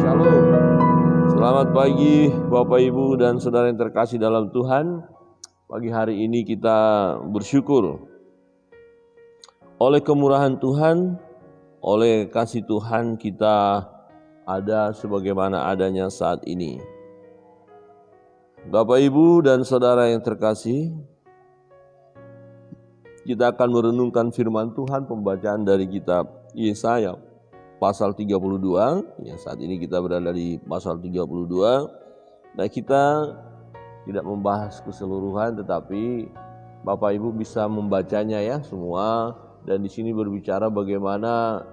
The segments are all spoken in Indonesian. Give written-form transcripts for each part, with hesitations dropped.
Shalom. Selamat pagi Bapak Ibu dan Saudara yang terkasih dalam Tuhan. Pagi hari ini kita bersyukur oleh kemurahan Tuhan, oleh kasih Tuhan kita ada sebagaimana adanya saat ini. Bapak Ibu dan Saudara yang terkasih, kita akan merenungkan firman Tuhan, pembacaan dari kitab Yesaya pasal 32, ya saat ini kita berada di pasal 32. Nah, kita tidak membahas keseluruhan, tetapi Bapak Ibu bisa membacanya ya semua, dan di sini berbicara bagaimana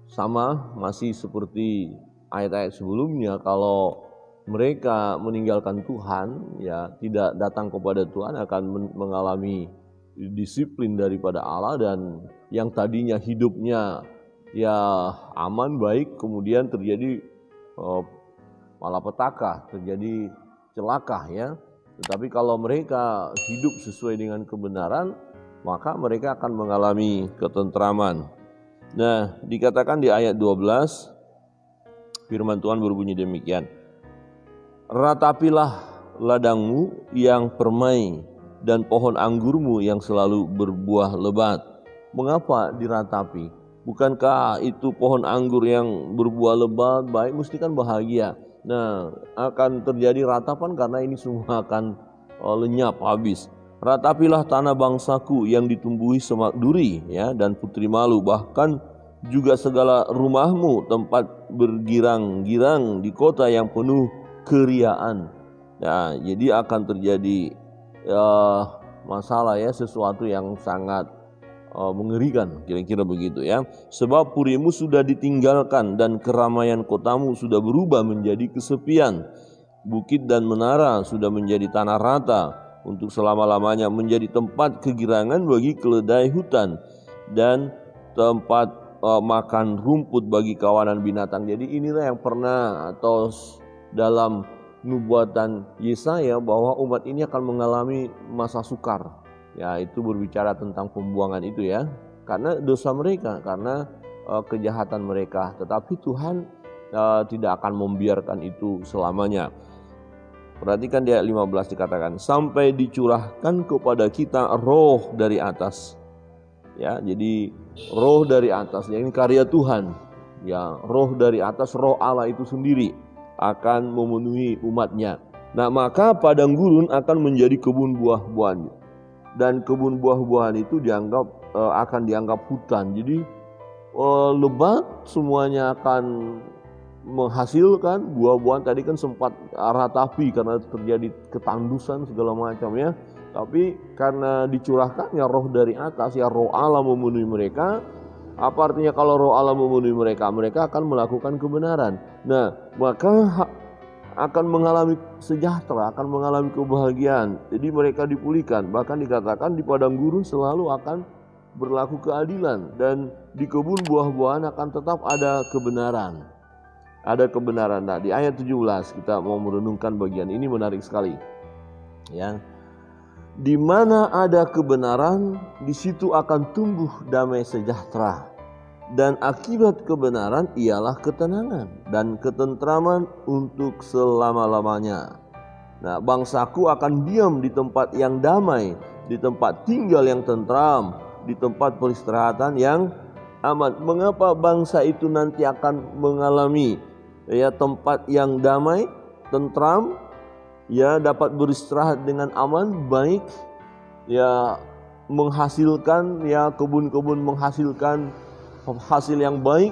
sama masih seperti ayat-ayat sebelumnya, kalau mereka meninggalkan Tuhan, ya tidak datang kepada Tuhan, akan mengalami disiplin daripada Allah, dan yang tadinya hidupnya ya aman baik, kemudian terjadi malapetaka, terjadi celaka ya. Tetapi kalau mereka hidup sesuai dengan kebenaran, maka mereka akan mengalami ketentraman. Nah, dikatakan di ayat 12, firman Tuhan berbunyi demikian. Ratapilah ladangmu yang permai dan pohon anggurmu yang selalu berbuah lebat. Mengapa diratapi? Bukankah itu pohon anggur yang berbuah lebat baik, mesti kan bahagia. Nah, akan terjadi ratapan karena ini semua akan lenyap habis. Ratapilah tanah bangsaku yang ditumbuhi semak duri ya, dan putri malu, bahkan juga segala rumahmu tempat bergirang-girang di kota yang penuh keriaan. Nah, jadi akan terjadi masalah ya, sesuatu yang sangat mengerikan, kira-kira begitu ya. Sebab purimu sudah ditinggalkan dan keramaian kotamu sudah berubah menjadi kesepian. Bukit dan menara sudah menjadi tanah rata untuk selama-lamanya, menjadi tempat kegirangan bagi keledai hutan dan tempat makan rumput bagi kawanan binatang. Jadi inilah yang pernah atau dalam nubuatan Yesaya bahwa umat ini akan mengalami masa sukar. Ya, itu berbicara tentang pembuangan itu ya. Karena dosa mereka, karena kejahatan mereka. Tetapi Tuhan tidak akan membiarkan itu selamanya. Perhatikan di ayat 15 dikatakan, sampai dicurahkan kepada kita roh dari atas. Ya, jadi roh dari atas, ini karya Tuhan. Ya, roh dari atas, roh Allah itu sendiri akan memenuhi umatnya. Nah, maka padang gurun akan menjadi kebun buah-buahan, dan kebun buah-buahan itu akan dianggap hutan. Jadi lebat, semuanya akan menghasilkan buah-buahan. Tadi kan sempat ratapi karena terjadi ketandusan segala macam ya. Tapi karena dicurahkannya roh dari atas, ya roh Allah memenuhi mereka. Apa artinya kalau roh Allah memenuhi mereka? Mereka akan melakukan kebenaran. Nah, maka akan mengalami sejahtera, akan mengalami kebahagiaan. Jadi mereka dipulihkan. Bahkan dikatakan di padang gurun selalu akan berlaku keadilan, dan di kebun buah-buahan akan tetap ada kebenaran. Ada kebenaran. Nah, di ayat 17 kita mau merenungkan bagian ini, menarik sekali. Ya. Di mana ada kebenaran, di situ akan tumbuh damai sejahtera. Dan akibat kebenaran ialah ketenangan dan ketentraman untuk selama-lamanya. Nah, bangsaku akan diam di tempat yang damai, di tempat tinggal yang tentram, di tempat peristirahatan yang aman. Mengapa bangsa itu nanti akan mengalami ya tempat yang damai, tentram, ya dapat beristirahat dengan aman, baik, ya menghasilkan, ya kebun-kebun menghasilkan hasil yang baik,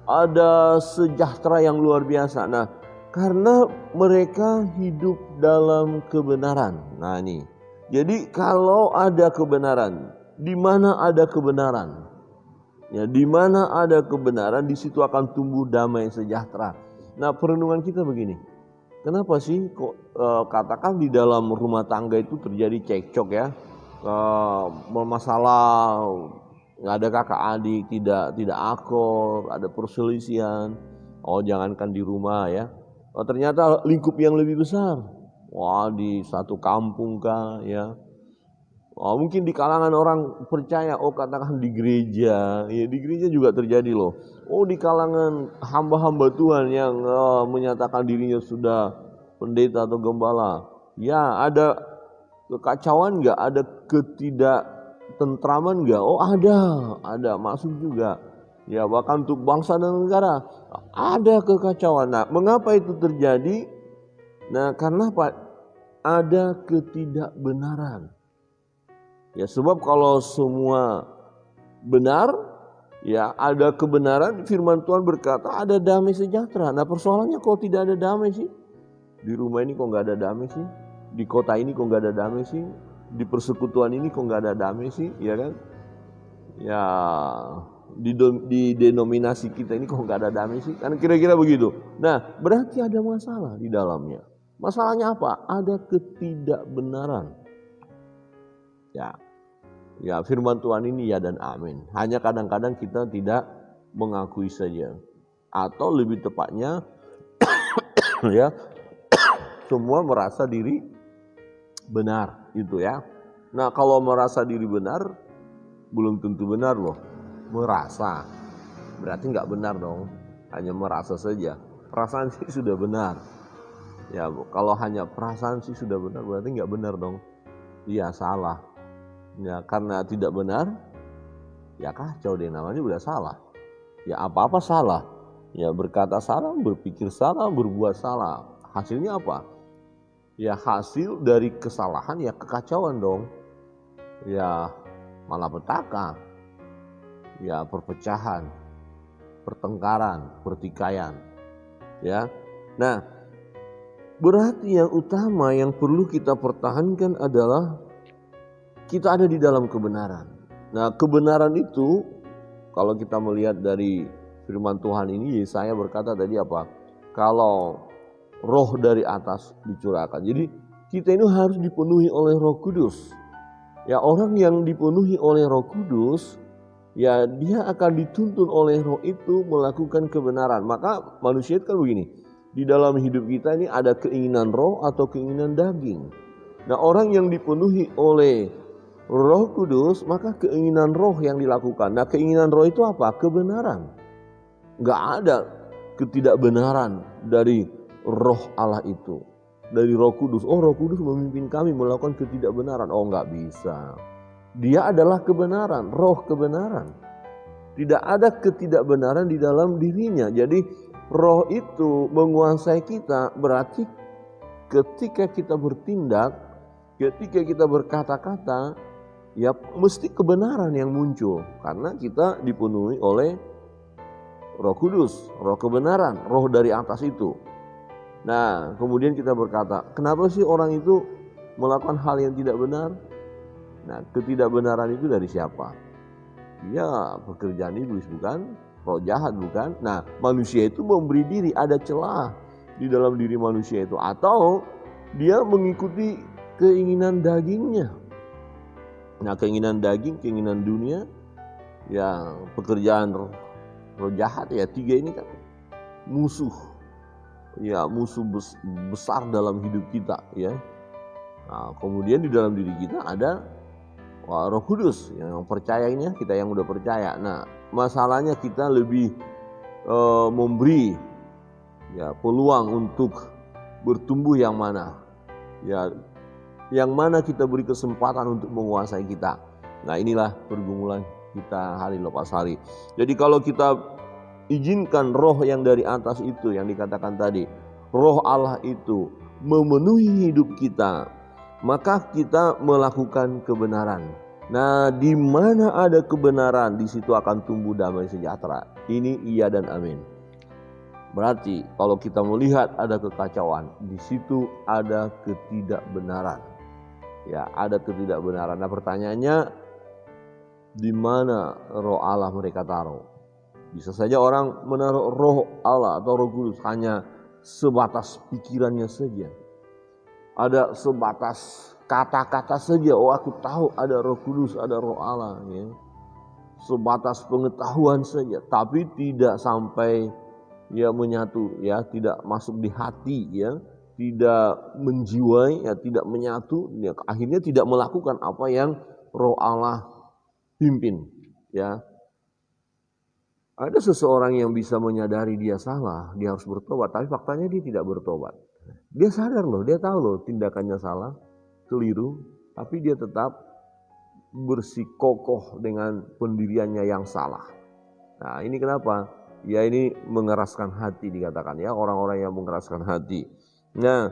ada sejahtera yang luar biasa. Nah, karena mereka hidup dalam kebenaran. Nah, ini. Jadi kalau ada kebenaran, di mana ada kebenaran, ya di mana ada kebenaran, di situ akan tumbuh damai sejahtera. Nah, perenungan kita begini. Kenapa sih kok katakan di dalam rumah tangga itu terjadi cekcok ya, masalah, nggak ada kakak adik, tidak akur, ada perselisihan. Oh, jangankan di rumah ya, ternyata lingkup yang lebih besar. Wah, di satu kampung kah ya, Oh, mungkin di kalangan orang percaya, oh katakan di gereja, ya di gereja juga terjadi loh. Oh di kalangan hamba-hamba Tuhan yang menyatakan dirinya sudah pendeta atau gembala, ya ada kekacauan nggak, ada ketidaktentraman nggak? Oh ada masuk juga. Ya bahkan untuk bangsa dan negara ada kekacauan. Nah mengapa itu terjadi? Nah karena Pak ada ketidakbenaran. Ya sebab kalau semua benar, ya ada kebenaran, firman Tuhan berkata ada damai sejahtera. Nah persoalannya kok tidak ada damai sih? Di rumah ini kok nggak ada damai sih? Di kota ini kok nggak ada damai sih? Di persekutuan ini kok nggak ada damai sih? Ya kan? Ya di denominasi kita ini kok nggak ada damai sih? Kan kira-kira begitu. Nah berarti ada masalah di dalamnya. Masalahnya apa? Ada ketidakbenaran. Ya firman Tuhan ini ya dan amin. Hanya kadang-kadang kita tidak mengakui saja. Atau lebih tepatnya ya semua merasa diri benar gitu ya. Nah kalau merasa diri benar belum tentu benar loh. Merasa berarti nggak benar dong. Hanya merasa saja. Perasaan sih sudah benar. Ya kalau hanya perasaan sih sudah benar berarti nggak benar dong. Iya salah. Ya karena tidak benar, ya kacau deh namanya udah salah. Ya apa-apa salah. Ya berkata salah, berpikir salah, berbuat salah. Hasilnya apa? Ya hasil dari kesalahan ya kekacauan dong. Ya malapetaka. Ya perpecahan, pertengkaran, pertikaian. Ya. Nah, berarti yang utama yang perlu kita pertahankan adalah kita ada di dalam kebenaran. Nah kebenaran itu kalau kita melihat dari firman Tuhan ini, Yesaya berkata tadi apa? Kalau roh dari atas dicurahkan. Jadi kita ini harus dipenuhi oleh Roh Kudus. Ya orang yang dipenuhi oleh Roh Kudus, ya dia akan dituntun oleh roh itu melakukan kebenaran. Maka manusia itu kan begini, di dalam hidup kita ini ada keinginan roh atau keinginan daging. Nah orang yang dipenuhi oleh Roh Kudus, maka keinginan roh yang dilakukan. Nah keinginan roh itu apa? Kebenaran. Gak ada ketidakbenaran dari roh Allah itu. Dari Roh Kudus. Oh Roh Kudus memimpin kami melakukan ketidakbenaran. Oh gak bisa. Dia adalah kebenaran, roh kebenaran. Tidak ada ketidakbenaran di dalam dirinya. Jadi roh itu menguasai kita, berarti ketika kita bertindak, ketika kita berkata-kata, ya mesti kebenaran yang muncul karena kita dipenuhi oleh Roh Kudus, roh kebenaran, roh dari atas itu. Nah, kemudian kita berkata, kenapa sih orang itu melakukan hal yang tidak benar? Nah, ketidakbenaran itu dari siapa? Ya, pekerjaan iblis bukan? Roh jahat bukan? Nah, manusia itu memberi diri, ada celah di dalam diri manusia itu, atau dia mengikuti keinginan dagingnya. Nah keinginan daging, keinginan dunia, ya pekerjaan roh jahat ya tiga ini kan musuh. Ya musuh besar dalam hidup kita ya. Nah kemudian di dalam diri kita ada Roh Kudus yang percayanya kita yang udah percaya. Nah masalahnya kita lebih memberi ya peluang untuk bertumbuh yang mana. Ya yang mana kita beri kesempatan untuk menguasai kita. Nah inilah pergumulan kita hari lepas hari. Jadi kalau kita izinkan roh yang dari atas itu yang dikatakan tadi, roh Allah itu memenuhi hidup kita, maka kita melakukan kebenaran. Nah di mana ada kebenaran, di situ akan tumbuh damai sejahtera. Ini iya dan amin. Berarti kalau kita melihat ada kekacauan, di situ ada ketidakbenaran. Ya, ada ketidakbenaran. Nah, pertanyaannya di mana roh Allah mereka taruh? Bisa saja orang menaruh roh Allah atau Roh Kudus hanya sebatas pikirannya saja. Ada sebatas kata-kata saja. Oh, aku tahu ada Roh Kudus, ada roh Allah ya. Sebatas pengetahuan saja, tapi tidak sampai ya menyatu ya, tidak masuk di hati ya. tidak menjiwai, ya tidak menyatu, ya, akhirnya tidak melakukan apa yang Roh Allah pimpin. Ya, ada seseorang yang bisa menyadari dia salah, dia harus bertobat, tapi faktanya dia tidak bertobat. Dia sadar loh, dia tahu loh tindakannya salah, keliru, tapi dia tetap bersikokoh dengan pendiriannya yang salah. Nah, ini kenapa? Ya, ini mengeraskan hati dikatakan ya, orang-orang yang mengeraskan hati. Nah,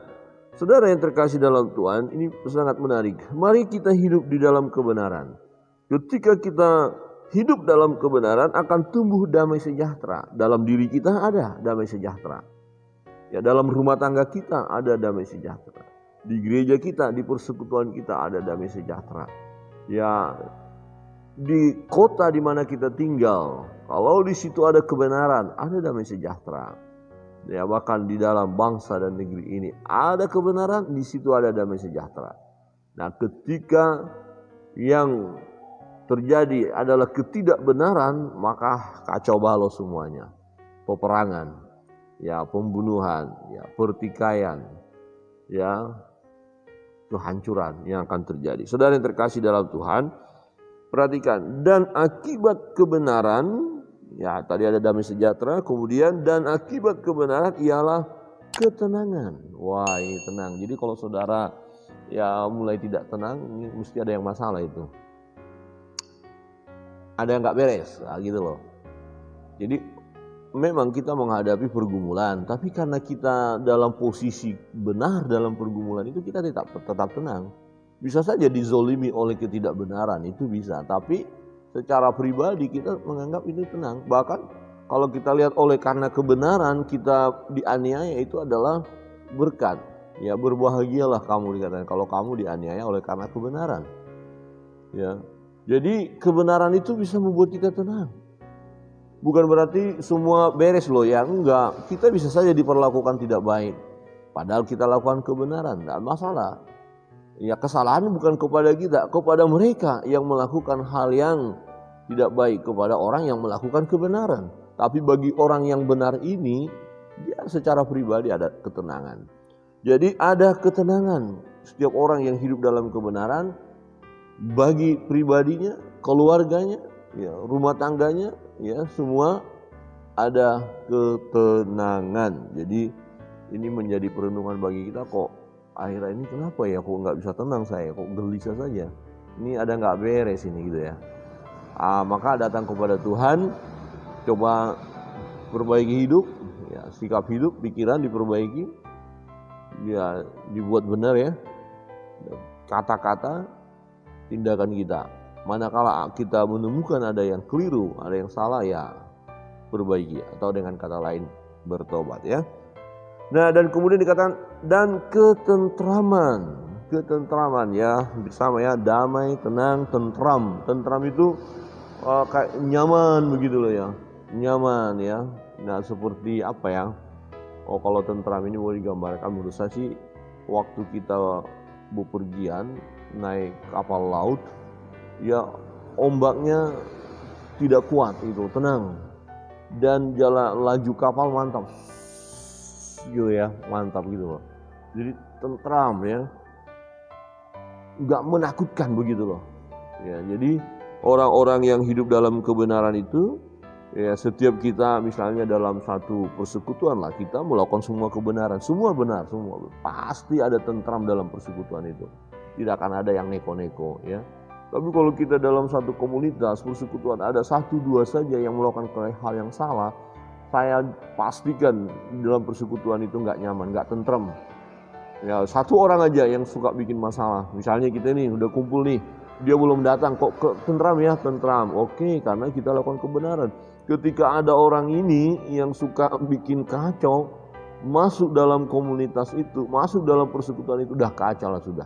saudara yang terkasih dalam Tuhan, ini sangat menarik. Mari kita hidup di dalam kebenaran. Ketika kita hidup dalam kebenaran akan tumbuh damai sejahtera. Dalam diri kita ada damai sejahtera. Ya, dalam rumah tangga kita ada damai sejahtera. Di gereja kita, di persekutuan kita ada damai sejahtera. Ya, di kota di mana kita tinggal, kalau di situ ada kebenaran, ada damai sejahtera. Ya, bahkan di dalam bangsa dan negeri ini ada kebenaran, di situ ada damai sejahtera. Nah, ketika yang terjadi adalah ketidakbenaran, maka kacau balau semuanya. Peperangan, ya, pembunuhan, ya, pertikaian, ya, kehancuran yang akan terjadi. Saudara yang terkasih dalam Tuhan, perhatikan, dan akibat kebenaran, ya tadi ada damai sejahtera, kemudian dan akibat kebenaran ialah ketenangan. Wah, ini tenang. Jadi kalau saudara ya mulai tidak tenang, ini mesti ada yang masalah itu. Ada yang gak beres, nah, gitu loh. Jadi memang kita menghadapi pergumulan, tapi karena kita dalam posisi benar dalam pergumulan itu, kita tetap tenang. Bisa saja dizolimi oleh ketidakbenaran, itu bisa. Tapi secara pribadi kita menganggap itu tenang. Bahkan kalau kita lihat oleh karena kebenaran kita dianiaya, itu adalah berkat. Ya, berbahagialah kamu dikatakan kalau kamu dianiaya oleh karena kebenaran. Ya, jadi kebenaran itu bisa membuat kita tenang. Bukan berarti semua beres loh ya, enggak. Kita bisa saja diperlakukan tidak baik, padahal kita lakukan kebenaran, tidak masalah. Ya, kesalahan bukan kepada kita, kepada mereka yang melakukan hal yang tidak baik, kepada orang yang melakukan kebenaran. Tapi bagi orang yang benar ini, dia secara pribadi ada ketenangan. Jadi ada ketenangan setiap orang yang hidup dalam kebenaran, bagi pribadinya, keluarganya, ya, rumah tangganya, ya, semua ada ketenangan. Jadi ini menjadi perenungan bagi kita, kok akhirnya ini kenapa ya, kok nggak bisa tenang saya, kok gelisah saja, ini ada nggak beres ini gitu ya. Maka datang kepada Tuhan, coba perbaiki hidup, ya, sikap hidup, pikiran diperbaiki, ya, dibuat benar ya, kata-kata, tindakan kita. Manakala kita menemukan ada yang keliru, ada yang salah, ya perbaiki, atau dengan kata lain bertobat ya. Nah, dan kemudian dikatakan dan ketentraman ya, bersama ya, damai, tenang, tentram. Tentram itu kayak nyaman begitu loh ya, nyaman ya. Nah, seperti apa ya? Oh, kalau tentram ini boleh digambarkan menurut saya sih, waktu kita bepergian naik kapal laut, ya ombaknya tidak kuat itu, tenang, dan jalan laju kapal mantap gitu ya, mantap gitu loh. Jadi tentram ya, nggak menakutkan begitu loh ya. Jadi orang-orang yang hidup dalam kebenaran itu, ya, setiap kita misalnya dalam satu persekutuan lah, kita melakukan semua kebenaran, semua benar, semua pasti ada tentram dalam persekutuan itu, tidak akan ada yang neko-neko ya. Tapi kalau kita dalam satu komunitas persekutuan ada 1-2 saja yang melakukan hal yang salah, saya pastikan dalam persekutuan itu nggak nyaman, nggak tentram. Ya, 1 orang aja yang suka bikin masalah. Misalnya kita nih udah kumpul nih, dia belum datang, kok tentram ya, tentram. Oke, karena kita lakukan kebenaran. Ketika ada orang ini yang suka bikin kacau, masuk dalam komunitas itu, masuk dalam persekutuan itu, udah kacau lah sudah.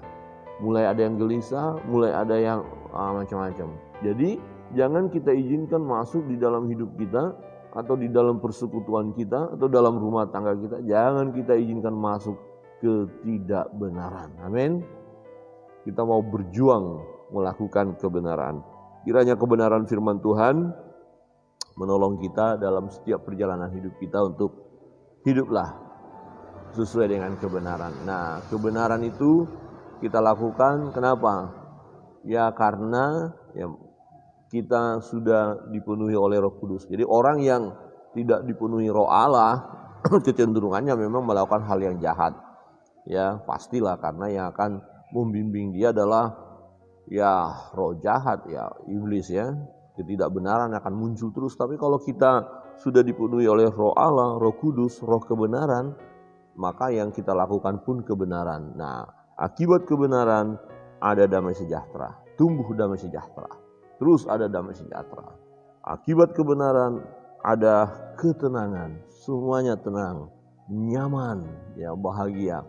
Mulai ada yang gelisah, mulai ada yang macam-macam. Jadi jangan kita izinkan masuk di dalam hidup kita, atau di dalam persekutuan kita, atau dalam rumah tangga kita. Jangan kita izinkan masuk ketidakbenaran. Amin. Kita mau berjuang melakukan kebenaran. Kiranya kebenaran firman Tuhan menolong kita dalam setiap perjalanan hidup kita untuk hiduplah sesuai dengan kebenaran. Nah, kebenaran itu kita lakukan kenapa? Ya karena ya, kita sudah dipenuhi oleh Roh Kudus. Jadi orang yang tidak dipenuhi Roh Allah, kecenderungannya memang melakukan hal yang jahat. Ya, pastilah karena yang akan membimbing dia adalah ya roh jahat, ya iblis ya. Ketidakbenaran akan muncul terus. Tapi kalau kita sudah dipenuhi oleh Roh Allah, Roh Kudus, Roh kebenaran, maka yang kita lakukan pun kebenaran. Nah, akibat kebenaran ada damai sejahtera, tumbuh damai sejahtera, terus ada damai sejahtera. Akibat kebenaran ada ketenangan, semuanya tenang, nyaman, ya bahagia.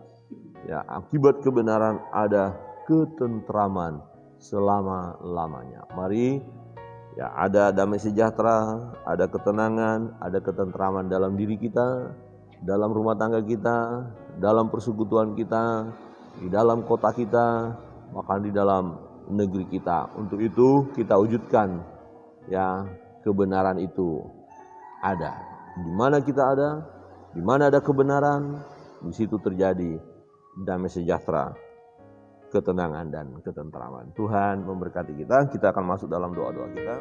Ya, akibat kebenaran ada ketentraman selama-lamanya. Mari ya ada damai sejahtera, ada ketenangan, ada ketentraman dalam diri kita, dalam rumah tangga kita, dalam persekutuan kita, di dalam kota kita, bahkan di dalam negeri kita. Untuk itu kita wujudkan ya kebenaran itu ada. Di mana kita ada, di mana ada kebenaran, di situ terjadi damai sejahtera, ketenangan dan ketentraman. Tuhan memberkati kita. Kita akan masuk dalam doa-doa kita.